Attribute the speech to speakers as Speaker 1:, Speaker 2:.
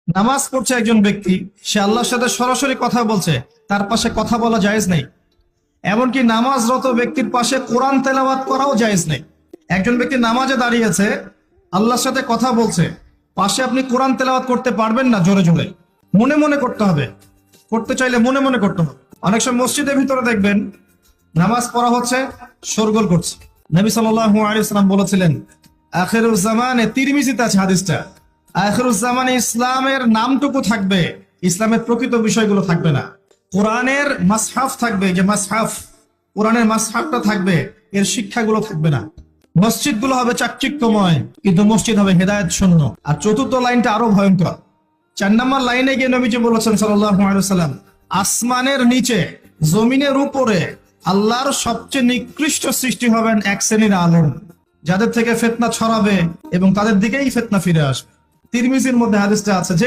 Speaker 1: নামাজ পড়ছে একজন ব্যক্তি, সে আল্লাহর সাথে সরাসরি কথা বলছে, তার পাশে কথা বলা জায়েজ নেই। এমনকি নামাজরত ব্যক্তির পাশে কোরআন তেলাওয়াত করাও জায়েজ নেই। একজন ব্যক্তি নামাজে দাঁড়িয়েছে, আল্লাহর সাথে কথা বলছে, পাশে আপনি কোরআন তেলাওয়াত করতে পারবেন না জোরে জোরে, মনে মনে করতে হবে। করতে চাইলে মনে মনে করতে হবে। অনেক সময় মসজিদের ভিতরে দেখবেন নামাজ পড়া হচ্ছে, শোরগোল করছে। নবী সাল্লাল্লাহু আলাইহি ওয়াসাল্লাম বলেছিলেন, আখিরুজ জামানে, তিরমিজিতে আছে হাদিসটা, আখিরুজ জামানে ইসলামের নামটুকু থাকবে, ইসলামের প্রকৃত বিষয়গুলো থাকবে না। কোরআনের মাসহাফ থাকবে, যে মাসহাফ, কোরআনের মাসহাফটা থাকবে, এর শিক্ষাগুলো থাকবে না। মসজিদগুলো হবে চাকচিক্যময়, কিন্তু মসজিদ হবে হেদায়েত শূন্য। আর চতুর্থ লাইনটা আরো ভয়ঙ্কর। 4 নম্বর লাইনে গিয়ে নবীজি বলেছেন সাল্লাল্লাহু আলাইহি ওয়াসাল্লাম, আসমানের নিচে, জমিনের উপরে আল্লাহর সবচেয়ে নিকৃষ্ট সৃষ্টি হবেন এক শ্রেণীর আলেম, যাদের থেকে ফিতনা ছড়াবে এবং তাদের দিকেই ফিতনা ফিরে আসবে। তিরমিজির মধ্যে হাদিসটা আছে। যে